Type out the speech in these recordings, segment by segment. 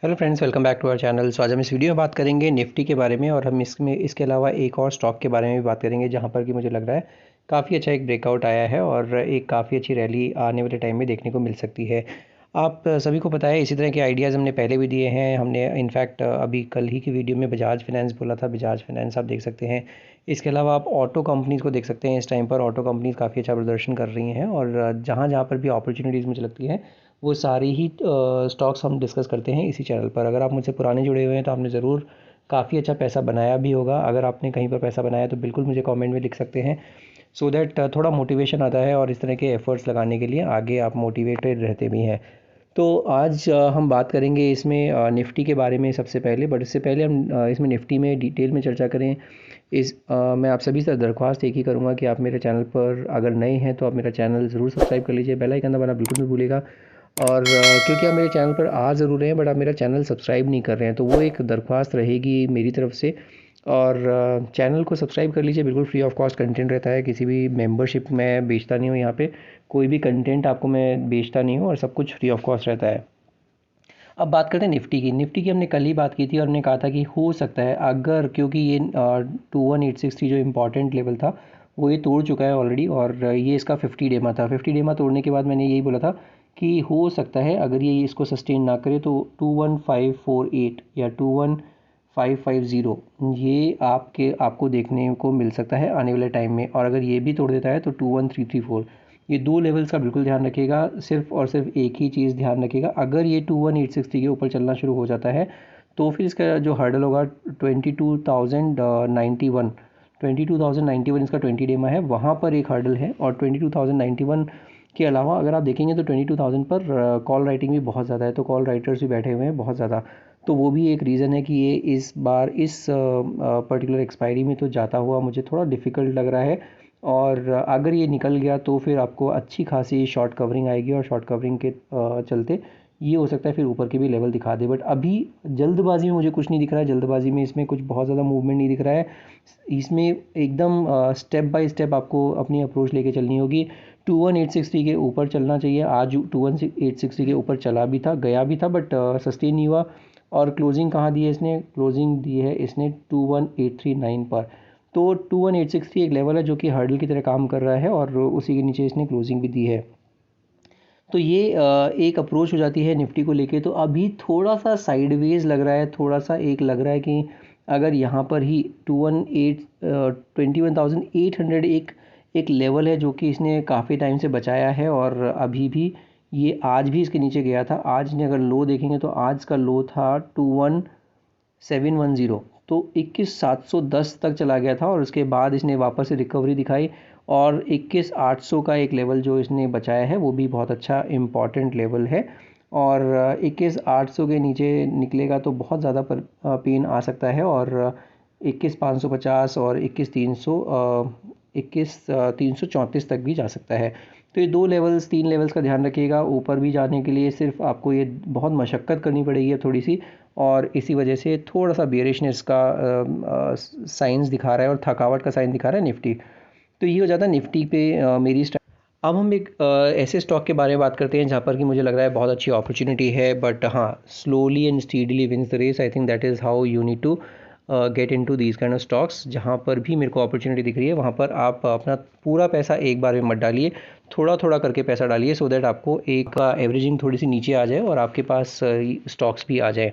Hello friends, welcome back to our channel. आज हम इस वीडियो में बात करेंगे निफ्टी के बारे में, और हम इसमें इसके अलावा एक और स्टॉक के बारे में भी बात करेंगे जहां पर कि मुझे लग रहा है काफ़ी अच्छा एक ब्रेकआउट आया है और एक काफ़ी अच्छी रैली आने वाले टाइम में देखने को मिल सकती है। आप सभी को पता है, इसी तरह के आइडियाज़ हमने पहले भी दिए हैं। हमने इनफैक्ट अभी कल ही की वीडियो में बजाज फाइनेंस बोला था। बजाज फाइनेंस आप देख सकते हैं। इसके अलावा आप ऑटो कंपनीज़ को देख सकते हैं। इस टाइम पर ऑटो कंपनीज़ काफ़ी अच्छा प्रदर्शन कर रही हैं, और जहाँ जहाँ पर भी अपॉर्चुनिटीज़ मुझे लगती है वो सारी ही स्टॉक्स हम डिस्कस करते हैं इसी चैनल पर। अगर आप मुझसे पुराने जुड़े हुए हैं तो आपने ज़रूर काफ़ी अच्छा पैसा बनाया भी होगा। अगर आपने कहीं पर पैसा बनाया तो बिल्कुल मुझे कमेंट में लिख सकते हैं, सो दैट थोड़ा मोटिवेशन आता है और इस तरह के एफ़र्ट्स लगाने के लिए आगे आप मोटिवेटेड रहते भी हैं। तो आज हम बात करेंगे इसमें निफ्टी के बारे में सबसे पहले। बट इससे पहले हम इसमें निफ्टी में डिटेल में चर्चा करें। मैं आप सभी से दरख्वास्त एक ही करूँगा कि आप मेरे चैनल पर अगर नए हैं तो आप मेरा चैनल ज़रूर सब्सक्राइब कर लीजिए। बेल आइकन दबाना बिल्कुल नहीं भूलिएगा। और क्योंकि आप मेरे चैनल पर आ ज़रूर रहे हैं बट आप मेरा चैनल सब्सक्राइब नहीं कर रहे हैं, तो वो एक दरख्वास्त रहेगी मेरी तरफ से। और चैनल को सब्सक्राइब कर लीजिए, बिल्कुल फ्री ऑफ कॉस्ट कंटेंट रहता है। किसी भी मेंबरशिप मैं बेचता नहीं हूँ यहाँ पे। कोई भी कंटेंट आपको मैं बेचता नहीं हूँ और सब कुछ फ्री ऑफ कॉस्ट रहता है। अब बात करते हैं निफ्टी की। निफ्टी की हमने कल ही बात की थी और हमने कहा था कि हो सकता है, अगर क्योंकि ये 21,860 जो इम्पॉर्टेंट लेवल था वो ये तोड़ चुका है ऑलरेडी, और ये इसका 50 डेमा था। 50 डेमा तोड़ने के बाद मैंने यही बोला था कि हो सकता है अगर ये इसको सस्टेन ना करे तो 21,548 या 21,550 ये आपको देखने को मिल सकता है आने वाले टाइम में। और अगर ये भी तोड़ देता है तो 21,334, ये दो लेवल्स का बिल्कुल ध्यान रखिएगा। सिर्फ और सिर्फ एक ही चीज़ ध्यान रखिएगा, अगर ये 21,860 के ऊपर चलना शुरू हो जाता है तो फिर इसका जो हर्डल होगा 22,091, 22,091 इसका 20 डेमा है, वहाँ पर एक हर्डल है। और 22,091 के अलावा अगर आप देखेंगे तो 22,000 पर कॉल राइटिंग भी बहुत ज़्यादा है, तो कॉल राइटर्स भी बैठे हुए हैं बहुत ज़्यादा। तो वो भी एक रीज़न है कि ये इस बार इस पर्टिकुलर एक्सपायरी में तो जाता हुआ मुझे थोड़ा डिफ़िकल्ट लग रहा है। और अगर ये निकल गया तो फिर आपको अच्छी खासी शॉर्ट कवरिंग आएगी, और शॉर्ट कवरिंग के चलते ये हो सकता है फिर ऊपर के भी लेवल दिखा दे। बट अभी जल्दबाजी में मुझे कुछ नहीं दिख रहा है। जल्दबाजी में इसमें कुछ बहुत ज़्यादा मूवमेंट नहीं दिख रहा है। इसमें एकदम स्टेप बाय स्टेप आपको अपनी अप्रोच लेके चलनी होगी। 21,860 के ऊपर चलना चाहिए। आज 21,860 के ऊपर चला भी था, गया भी था, बट सस्टेन नहीं हुआ। और क्लोजिंग कहाँ दी है इसने? क्लोजिंग दी है इसने 21,839 पर। तो 21,860 एक लेवल है जो कि हर्डल की तरह काम कर रहा है, और उसी के नीचे इसने क्लोजिंग भी दी है। तो ये एक अप्रोच हो जाती है निफ्टी को लेके। तो अभी थोड़ा सा साइडवेज लग रहा है, थोड़ा सा एक लग रहा है कि अगर यहाँ पर ही 21,800 एक लेवल है जो कि इसने काफ़ी टाइम से बचाया है, और अभी भी ये आज भी इसके नीचे गया था। आज ने अगर लो देखेंगे तो आज का लो था 21,710, तो 21,710 तक चला गया था, और उसके बाद इसने वापस से रिकवरी दिखाई। और 21,800 का एक लेवल जो इसने बचाया है वो भी बहुत अच्छा इम्पॉर्टेंट लेवल है। और 21,800 के नीचे निकलेगा तो बहुत ज़्यादा पेन आ सकता है, और 21,550 और 21,334 तक भी जा सकता है। तो ये तीन लेवल्स का ध्यान रखिएगा। ऊपर भी जाने के लिए सिर्फ आपको ये बहुत मशक्क़त करनी पड़ेगी थोड़ी सी, और इसी वजह से थोड़ा सा बेयरिशनेस का साइंस दिखा रहा है और थकावट का साइन दिखा रहा है निफ्टी। तो ये हो जाता है निफ्टी पे मेरी स्टाइल। अब हम एक ऐसे स्टॉक के बारे में बात करते हैं जहाँ पर कि मुझे लग रहा है बहुत अच्छी अपॉर्चुनिटी है, बट हाँ, slowly and steadily wins the race. I think that is how you need to get into these kind of stocks. जहाँ पर भी मेरे को अपॉर्चुनिटी दिख रही है वहाँ पर आप अपना पूरा पैसा एक बार में मत डालिए, थोड़ा थोड़ा करके पैसा डालिए, सो दैट आपको एक एवरेजिंग थोड़ी सी नीचे आ जाए और आपके पास स्टॉक्स भी आ जाए।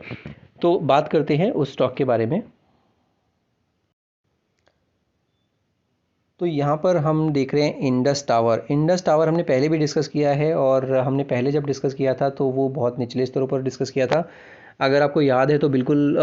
तो बात करते हैं उस स्टॉक के बारे में। तो यहाँ पर हम देख रहे हैं इंडस टावर। इंडस टावर हमने पहले भी डिस्कस किया है, और हमने पहले जब डिस्कस किया था तो वो बहुत निचले स्तरों पर डिस्कस किया था। अगर आपको याद है तो बिल्कुल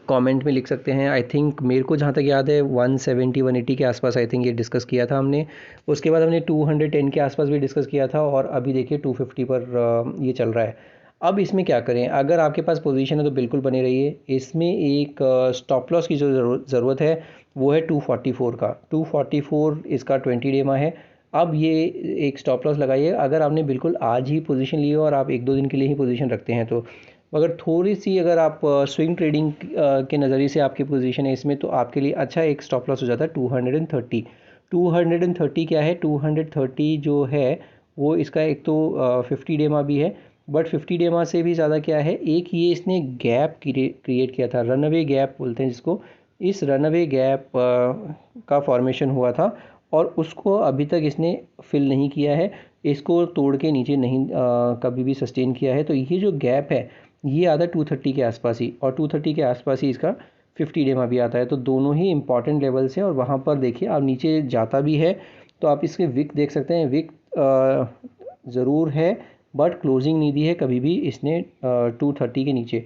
कमेंट में लिख सकते हैं। आई थिंक मेरे को जहाँ तक याद है 170 180 के आसपास आई थिंक ये डिस्कस किया था हमने। उसके बाद हमने 210 के आसपास भी डिस्कस किया था, और अभी देखिए 250 पर ये चल रहा है। अब इसमें क्या करें? अगर आपके पास पोजीशन है तो बिल्कुल बने रहिए। इसमें एक स्टॉप लॉस की जो ज़रूरत है वो है 244 का। 244 इसका 20 डेमा है। अब ये एक स्टॉप लॉस लगाइए। अगर आपने बिल्कुल आज ही पोजीशन ली हो और आप एक दो दिन के लिए ही पोजीशन रखते हैं तो, अगर थोड़ी सी अगर आप स्विंग ट्रेडिंग के नज़रिए से आपकी पोजीशन है इसमें, तो आपके लिए अच्छा एक स्टॉप लॉस हो जाता है 230। 230 क्या है? 230 जो है वो इसका एक तो 50 डेमा भी है, बट 50 डेमा से भी ज़्यादा क्या है, एक ये इसने गैप क्रिएट किया था, रनअवे गैप बोलते हैं जिसको। इस रनअवे गैप का फॉर्मेशन हुआ था और उसको अभी तक इसने फिल नहीं किया है, इसको तोड़ के नीचे नहीं कभी भी सस्टेन किया है। तो ये जो गैप है ये आता है 230 के आसपास ही, और 230 के आसपास ही इसका 50 डेमा भी आता है। तो दोनों ही इंपॉर्टेंट लेवल्स हैं और वहाँ पर देखिए आप नीचे जाता भी है तो आप इसके विक देख सकते हैं। विक ज़रूर है बट क्लोजिंग नहीं दी है कभी भी इसने 230 के नीचे।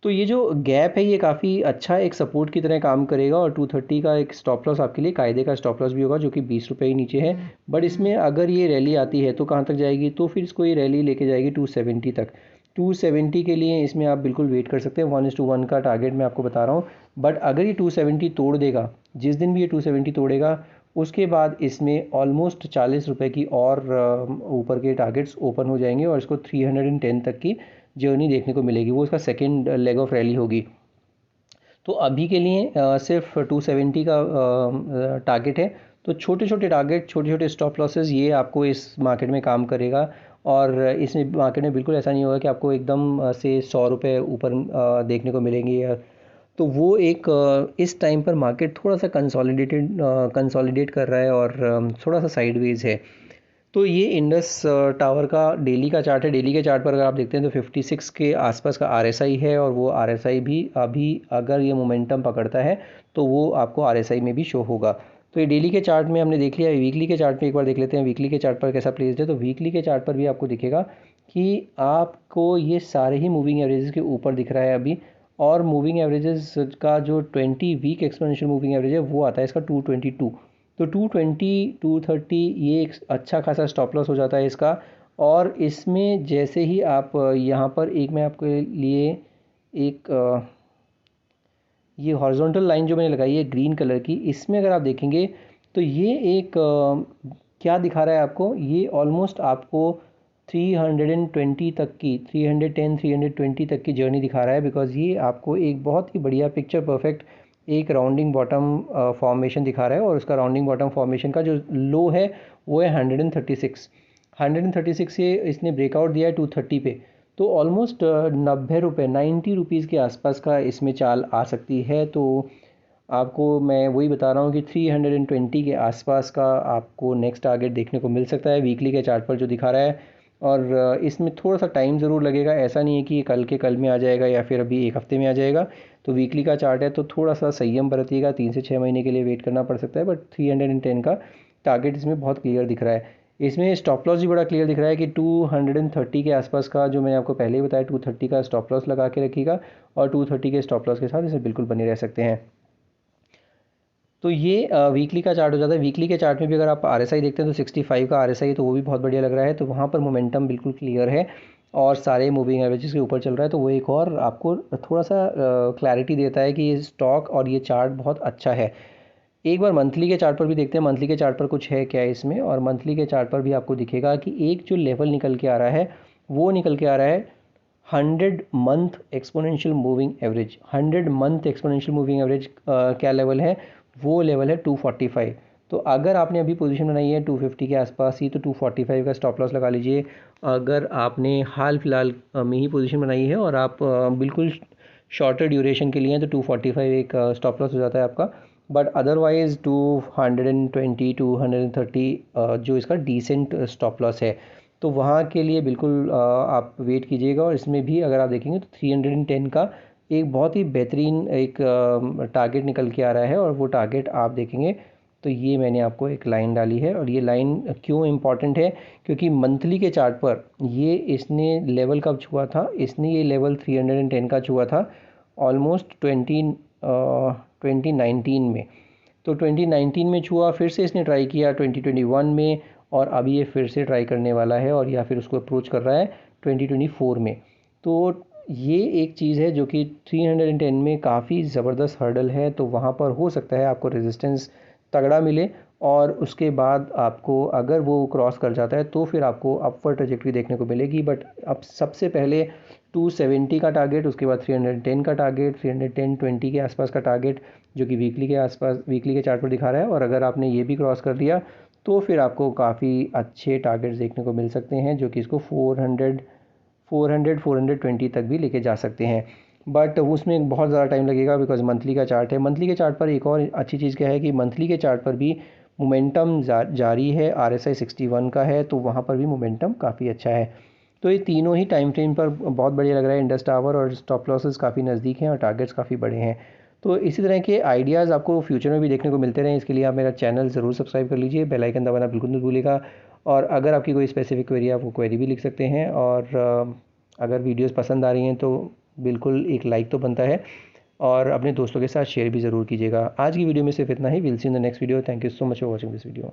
तो ये जो गैप है ये काफ़ी अच्छा एक सपोर्ट की तरह काम करेगा और 230 का एक स्टॉप लॉस आपके लिए कायदे का स्टॉप लॉस भी होगा जो कि 20 रुपये ही नीचे है। बट इसमें अगर ये रैली आती है तो कहाँ तक जाएगी, तो फिर इसको ये रैली लेके जाएगी 270 तक। 270 के लिए इसमें आप बिल्कुल वेट कर सकते हैं, 1:1 का टारगेट मैं आपको बता रहा हूँ। बट अगर ये 270 तोड़ देगा, जिस दिन भी ये 270 तोड़ेगा उसके बाद इसमें ऑलमोस्ट 40 रुपये की और ऊपर के टारगेट्स ओपन हो जाएंगे और इसको 310 तक की जर्नी देखने को मिलेगी। वो इसका सेकेंड लेग ऑफ रैली होगी। तो अभी के लिए सिर्फ 270 का टारगेट है। तो छोटे छोटे टारगेट, छोटे छोटे स्टॉप लॉसेस, ये आपको इस मार्केट में काम करेगा। और इस मार्केट में बिल्कुल ऐसा नहीं होगा कि आपको एकदम से 100 रुपये ऊपर देखने को मिलेंगे या, तो वो एक इस टाइम पर मार्केट थोड़ा सा कंसोलिडेट कर रहा है और थोड़ा सा साइडवेज है। तो ये इंडस टावर का डेली का चार्ट है। डेली के चार्ट पर अगर आप देखते हैं तो 56 के आसपास का आरएसआई है और वो आरएसआई भी अभी अगर ये मोमेंटम पकड़ता है तो वो आपको आरएसआई में भी शो होगा। तो ये डेली के चार्ट में हमने देख लिया। वीकली के चार्ट में एक बार देख लेते हैं वीकली के चार्ट पर कैसा प्लेस्ड है। तो वीकली के चार्ट पर भी आपको दिखेगा कि आपको ये सारे ही मूविंग एवरेजेस के ऊपर दिख रहा है अभी। और मूविंग एवरेजेस का जो 20 वीक एक्सपोनेंशियल मूविंग एवरेज है वो आता है इसका 222। तो 220 230 ये एक अच्छा खासा स्टॉप लॉस हो जाता है इसका। और इसमें जैसे ही आप यहाँ पर एक मैं आपके लिए एक ये हॉरिजॉन्टल लाइन जो मैंने लगाई है ग्रीन कलर की, इसमें अगर आप देखेंगे तो ये एक क्या दिखा रहा है आपको, ये ऑलमोस्ट आपको 320 तक की 310 320 तक की जर्नी दिखा रहा है। बिकॉज ये आपको एक बहुत ही बढ़िया पिक्चर परफेक्ट एक राउंडिंग बॉटम फॉर्मेशन दिखा रहा है। और उसका राउंडिंग बॉटम फॉर्मेशन का जो लो है वो है 136 से इसने ब्रेकआउट दिया है 230 पे। तो ऑलमोस्ट 90 रुपये 90 रुपीज़ के आसपास का इसमें चाल आ सकती है। तो आपको मैं वही बता रहा हूँ कि 320 के आसपास का आपको नेक्स्ट टारगेट देखने को मिल सकता है वीकली के चार्ट पर जो दिखा रहा है। और इसमें थोड़ा सा टाइम ज़रूर लगेगा, ऐसा नहीं है कि कल के कल में आ जाएगा या फिर अभी एक हफ्ते में आ जाएगा। तो वीकली का चार्ट है तो थोड़ा सा संयम बरतिएगा, 3 से 6 महीने के लिए वेट करना पड़ सकता है। बट 310 का टारगेट इसमें बहुत क्लियर दिख रहा है। इसमें स्टॉप लॉस भी बड़ा क्लियर दिख रहा है कि 230 के आसपास का जो मैंने आपको पहले ही बताया 230 का स्टॉप लॉस लगा के रखिएगा और 230 के स्टॉप लॉस के साथ इसे बिल्कुल बने रह सकते हैं। तो ये वीकली का चार्ट हो जाता है। वीकली के चार्ट में भी अगर आप आरएसआई देखते हैं तो 65 का आरएसआई, तो वो भी बहुत बढ़िया लग रहा है। तो वहाँ पर मोमेंटम बिल्कुल क्लियर है और सारे मूविंग एवरेजेस के ऊपर चल रहा है। तो वो एक और आपको थोड़ा सा क्लैरिटी देता है कि ये स्टॉक और ये चार्ट बहुत अच्छा है। एक बार मंथली के चार्ट पर भी देखते हैं, मंथली के चार्ट पर कुछ है क्या इसमें। और मंथली के चार्ट पर भी आपको दिखेगा कि एक जो लेवल निकल के आ रहा है वो निकल के आ रहा है 100 month exponential moving average. 100 month exponential moving average क्या लेवल है, वो लेवल है 245। तो अगर आपने अभी पोजीशन बनाई है 250 के आसपास ही तो 245 का स्टॉप लॉस लगा लीजिए। अगर आपने हाल फिलहाल में ही पोजीशन बनाई है और आप बिल्कुल शॉर्टर ड्यूरेशन के लिए हैं तो 245 एक स्टॉप लॉस हो जाता है आपका। बट अदरवाइज़ 220 230 जो इसका डिसेंट स्टॉप लॉस है तो वहाँ के लिए बिल्कुल आप वेट कीजिएगा। और इसमें भी अगर आप देखेंगे तो 310 का एक बहुत ही बेहतरीन एक टारगेट निकल के आ रहा है। और वो टारगेट आप देखेंगे तो ये मैंने आपको एक लाइन डाली है। और ये लाइन क्यों इम्पॉर्टेंट है, क्योंकि मंथली के चार्ट पर ये इसने लेवल कब छुआ था, इसने ये लेवल 310 का छुआ था ऑलमोस्ट 2019 में। तो 2019 में छुआ, फिर से इसने ट्राई किया 2021 में और अभी ये फिर से ट्राई करने वाला है और या फिर उसको अप्रोच कर रहा है 2024 में। तो ये एक चीज़ है जो कि 310 में काफ़ी ज़बरदस्त हर्डल है। तो वहाँ पर हो सकता है आपको रेजिस्टेंस तगड़ा मिले और उसके बाद आपको अगर वो क्रॉस कर जाता है तो फिर आपको अपवर्ड ट्रजेक्टरी देखने को मिलेगी। बट अब सबसे पहले 270 का टारगेट, उसके बाद 310 का टारगेट, 310 20 के आसपास का टारगेट जो कि वीकली के आसपास वीकली के चार्ट पर दिखा रहा है। और अगर आपने ये भी क्रॉस कर दिया तो फिर आपको काफ़ी अच्छे टारगेट्स देखने को मिल सकते हैं जो कि इसको 420 तक भी लेके जा सकते हैं, बट उसमें बहुत ज़्यादा टाइम लगेगा बिकॉज मंथली का चार्ट है। मंथली के चार्ट पर एक और अच्छी चीज़ क्या है कि मंथली के चार्ट पर भी मोमेंटम जारी है, RSI 61 का है, तो वहाँ पर भी मोमेंटम काफ़ी अच्छा है। तो ये तीनों ही टाइम फ्रेम पर बहुत बढ़िया लग रहा है। इंडस टावर और स्टॉप लॉसेस काफ़ी नज़दीक हैं और टारगेट्स काफ़ी बड़े हैं। तो इसी तरह के आइडियाज़ आपको फ्यूचर में भी देखने को मिलते रहें, इसके लिए आप मेरा चैनल ज़रूर सब्सक्राइब कर लीजिए, बेल आइकन दबाना बिल्कुल नहीं भूलिएगा। और अगर आपकी कोई स्पेसिफिक क्वेरी है आप वो क्वेरी भी लिख सकते हैं। और अगर वीडियोस पसंद आ रही हैं तो बिल्कुल एक लाइक तो बनता है, और अपने दोस्तों के साथ शेयर भी ज़रूर कीजिएगा। आज की वीडियो में सिर्फ इतना ही। Will see in the next video. Thank you so much for watching this video.